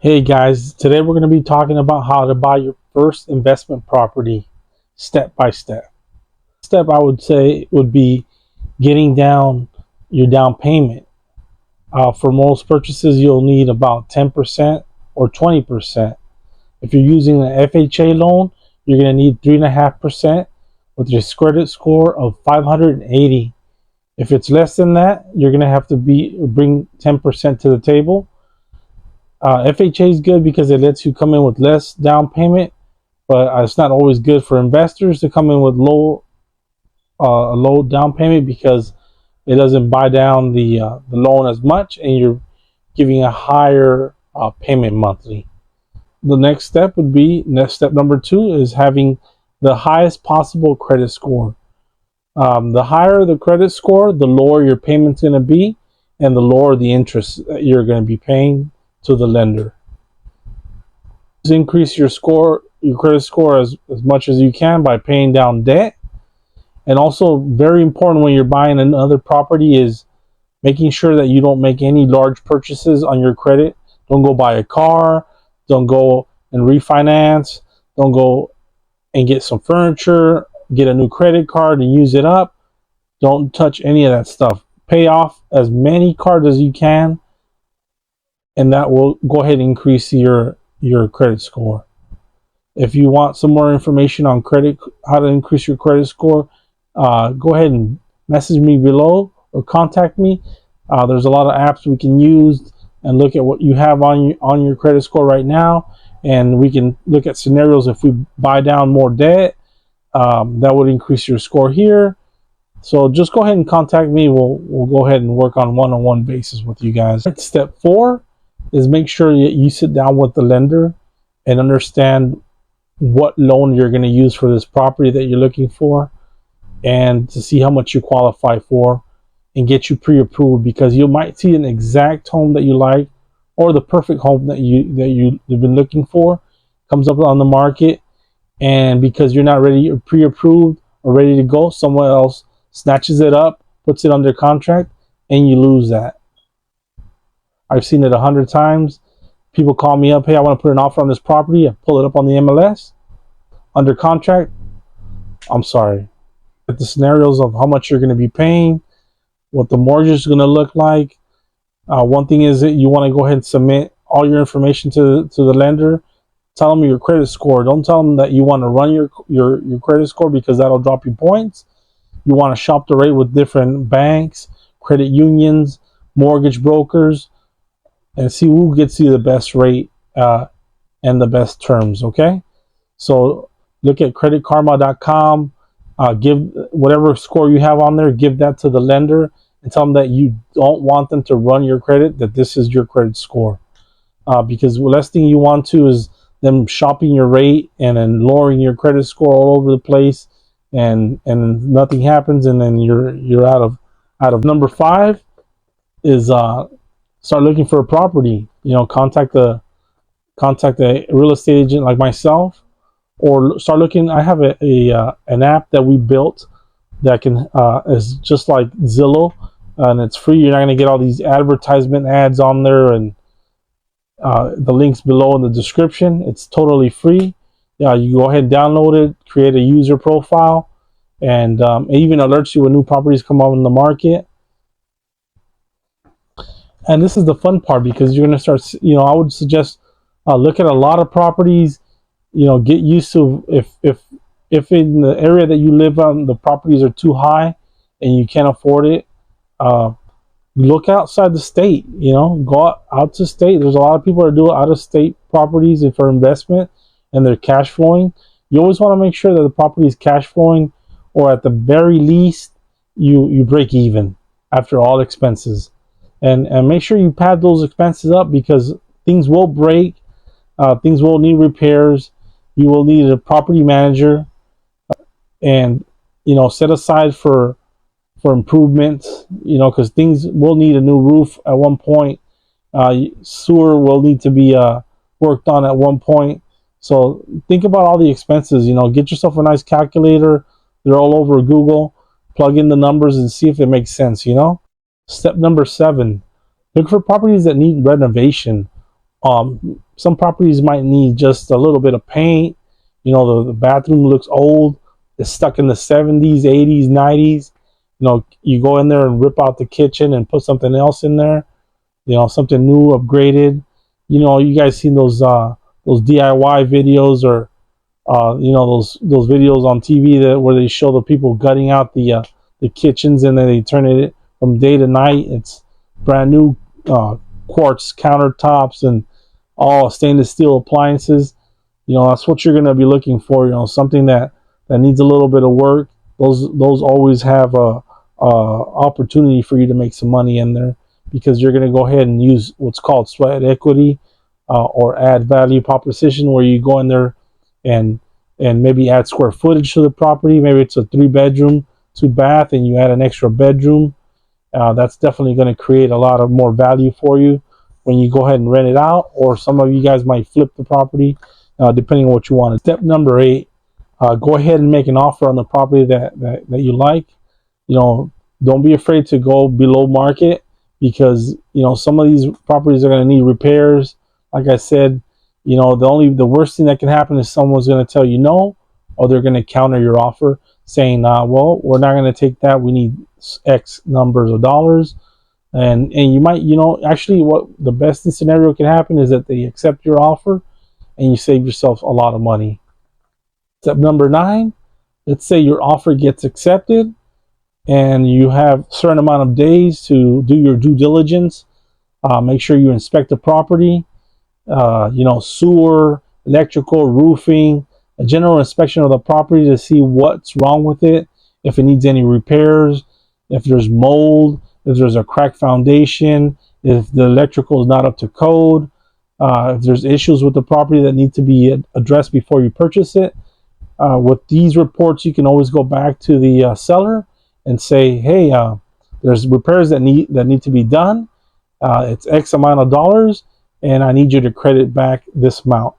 Hey guys, today we're going to be talking about how to buy your first investment property step by step. Step I would say would be getting down your down payment. For most purchases, you'll need about 10% or 20%. If you're using an FHA loan, you're going to need 3.5% with your credit score of 580. If it's less than that, you're going to have to bring 10% to the table. FHA is good because it lets you come in with less down payment, but it's not always good for investors to come in with low down payment because it doesn't buy down the loan as much, and you're giving a higher payment monthly. The next step number 2 is having the highest possible credit score. The higher the credit score, the lower your payment's going to be, and the lower the interest that you're going to be paying to the lender. Increase your credit score as much as you can by paying down debt. And also very important when you're buying another property is making sure that you don't make any large purchases on your credit. Don't go buy a car, don't go and refinance, don't go and get some furniture, get a new credit card and use it up. Don't touch any of that stuff. Pay off as many cards as you can, and that will go ahead and increase your credit score. If you want some more information on how to increase your credit score, go ahead and message me below or contact me. There's a lot of apps we can use and look at what you have on your credit score right now, and we can look at scenarios. If we buy down more debt, that would increase your score here. So just go ahead and contact me. We'll go ahead and work on one-on-one basis with you guys. Step 4 is make sure you sit down with the lender and understand what loan you're going to use for this property that you're looking for, and to see how much you qualify for and get you pre-approved, because you might see an exact home that you like, or the perfect home that you've been looking for comes up on the market, and because you're not ready or pre-approved or ready to go, someone else snatches it up, puts it under contract, and you lose that. I've seen it 100 times. People call me up, hey, I want to put an offer on this property. I pull it up on the MLS, under contract. I'm sorry. But the scenarios of how much you're going to be paying, what the mortgage is going to look like. One thing is that you want to go ahead and submit all your information to the lender. Tell them your credit score. Don't tell them that you want to run your credit score, because that'll drop you points. You want to shop the rate with different banks, credit unions, mortgage brokers, and see who gets you the best rate and the best terms. Okay, so look at creditkarma.com. Give whatever score you have on there, give that to the lender and tell them that you don't want them to run your credit, that this is your credit score, because the last thing you want to is them shopping your rate and then lowering your credit score all over the place, and nothing happens, and then you're out of. Number 5 is start looking for a property. Contact a real estate agent like myself, or start looking. I have an app that we built that can is just like Zillow, and it's free. You're not going to get all these advertisement ads on there, and the links below in the description. It's totally free. You go ahead and download it, create a user profile, and it even alerts you when new properties come out in the market. And this is the fun part, because you're going to start, I would suggest look at a lot of properties, get used to if in the area that you live on, the properties are too high and you can't afford it, look outside the state, go out to state. There's a lot of people that do out of state properties for investment, and they're cash flowing. You always want to make sure that the property is cash flowing, or at the very least, you break even after all expenses. And make sure you pad those expenses up, because things will break, things will need repairs. You will need a property manager, and set aside for improvements. Because things will need a new roof at one point. Sewer will need to be worked on at one point. So think about all the expenses. Get yourself a nice calculator. They're all over Google. Plug in the numbers and see if it makes sense. Step number 7, look for properties that need renovation Some properties might need just a little bit of paint. You know, the bathroom looks old. It's stuck in the 70s, 80s, 90s. You know, you go in there and rip out the kitchen and put something else in there. You know, something new, upgraded. You know, you guys seen those DIY videos, or you know, those videos on TV where they show the people gutting out the kitchens, and then they turn it from day to night. It's brand new quartz countertops and all stainless steel appliances. You know, that's what you're going to be looking for. You know, something that needs a little bit of work. Those always have a opportunity for you to make some money in there, because you're going to go ahead and use what's called sweat equity, or add value proposition, where you go in there and maybe add square footage to the property. Maybe it's a 3-bedroom, 2-bath, and you add an extra bedroom. That's definitely going to create a lot of more value for you when you go ahead and rent it out. Or some of you guys might flip the property, depending on what you want. Step number 8, go ahead and make an offer on the property that you like. You know, don't be afraid to go below market, because, you know, some of these properties are going to need repairs. Like I said, you know, the worst thing that can happen is someone's going to tell you no, or they're going to counter your offer saying, well, we're not going to take that. We need X numbers of dollars. And you might, you know, actually what the best scenario can happen is that they accept your offer and you save yourself a lot of money. Step number 9, let's say your offer gets accepted and you have a certain amount of days to do your due diligence. Make sure you inspect the property. You know, sewer, electrical, roofing, a general inspection of the property to see what's wrong with it, if it needs any repairs, if there's mold, if there's a cracked foundation, if the electrical is not up to code, if there's issues with the property that need to be addressed before you purchase it. With these reports, you can always go back to the seller and say, hey, there's repairs that need to be done. It's X amount of dollars, and I need you to credit back this amount.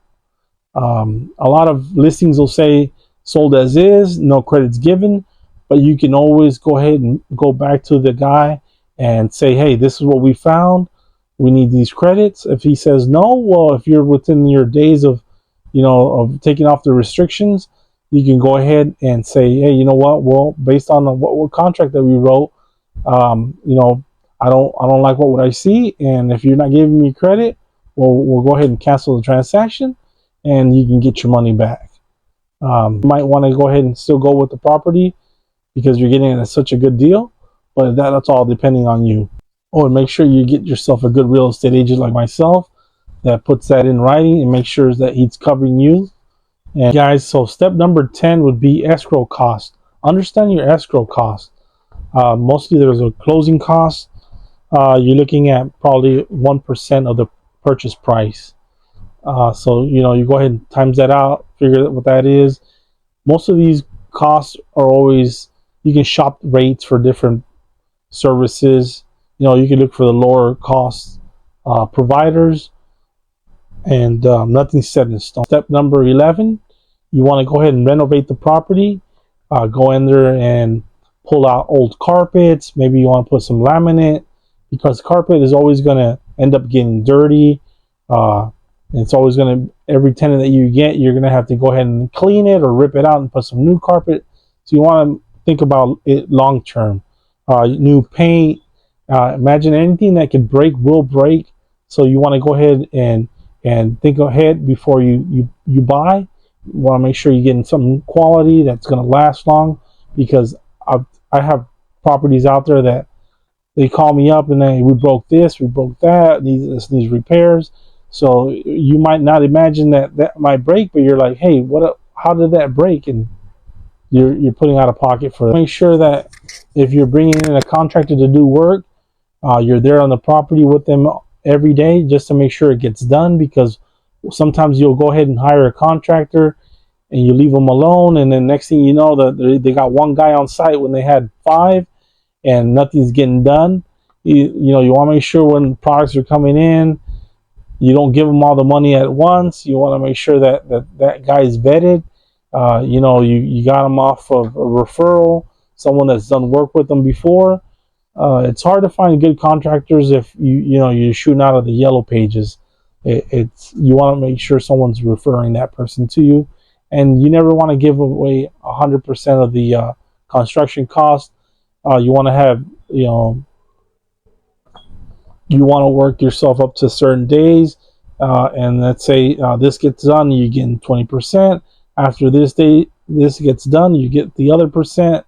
A lot of listings will say sold as is, no credits given, but you can always go ahead and go back to the guy and say, hey, this is what we found. We need these credits. If he says no, well, if you're within your days of, you know, of taking off the restrictions, you can go ahead and say, hey, you know what? Well, based on what contract that we wrote, you know, I don't like what I see, and if you're not giving me credit, well, we'll go ahead and cancel the transaction, and you can get your money back. You might want to go ahead and still go with the property because you're getting it at such a good deal, but that's all depending on you. Oh, and make sure you get yourself a good real estate agent like myself that puts that in writing and make sure that he's covering you. And guys, so step number 10 would be escrow cost. Understand your escrow cost. Mostly there's a closing cost. You're looking at probably 1% of the purchase price. So, you know, you go ahead and times that out, figure out what that is. Most of these costs are always, you can shop rates for different services. You know, you can look for the lower cost providers, and nothing's set in stone. Step number 11, you want to go ahead and renovate the property. Go in there and pull out old carpets. Maybe you want to put some laminate, because carpet is always going to end up getting dirty. It's always going to, every tenant that you get, you're going to have to go ahead and clean it or rip it out and put some new carpet. So you want to think about it long term. New paint. Imagine anything that could break will break. So you want to go ahead and think ahead before you buy. You want to make sure you're getting something quality that's going to last long, because I have properties out there that they call me up and we broke this, we broke that, needs repairs. So you might not imagine that might break, but you're like, hey, how did that break? And you're putting out of pocket for that. Make sure that if you're bringing in a contractor to do work, you're there on the property with them every day just to make sure it gets done, because sometimes you'll go ahead and hire a contractor and you leave them alone, and then next thing you know, they got one guy on site when they had 5 and nothing's getting done. You know, you want to make sure when products are coming in, you don't give them all the money at once. You want to make sure that guy is vetted. You know, you got them off of a referral, someone that's done work with them before. It's hard to find good contractors if you're shooting out of the yellow pages. It's you want to make sure someone's referring that person to you, and you never want to give away 100% of the construction cost. You want to have, you want to work yourself up to certain days, and let's say this gets done, you get 20%. After this day, this gets done, you get the other percent,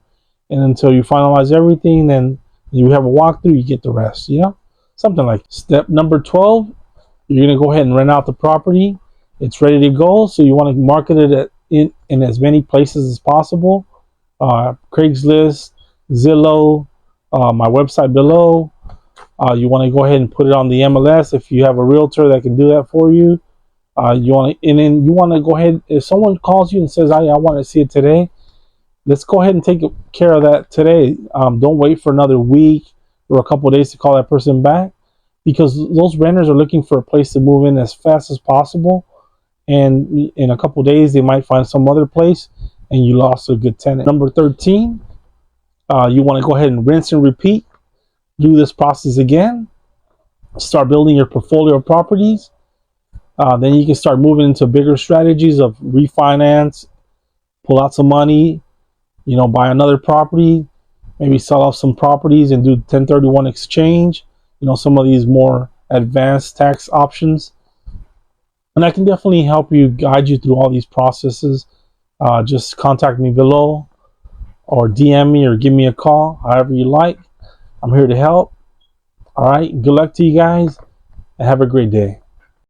and until you finalize everything, then you have a walkthrough, you get the rest. Something like step number 12. You're going to go ahead and rent out the property. It's ready to go, so you want to market it in as many places as possible. Craigslist, Zillow, my website below. You want to go ahead and put it on the MLS if you have a realtor that can do that for you. You want to go ahead, if someone calls you and says, I want to see it today, let's go ahead and take care of that today. Don't wait for another week or a couple of days to call that person back, because those renters are looking for a place to move in as fast as possible, and in a couple of days they might find some other place and you lost a good tenant. Number 13, you want to go ahead and rinse and repeat. Do this process again. Start building your portfolio of properties. Then you can start moving into bigger strategies of refinance, pull out some money, buy another property, maybe sell off some properties and do 1031 exchange, some of these more advanced tax options. And I can definitely help you, guide you through all these processes. Just contact me below, or DM me, or give me a call, however you like. I'm here to help. All right, good luck to you guys, and have a great day.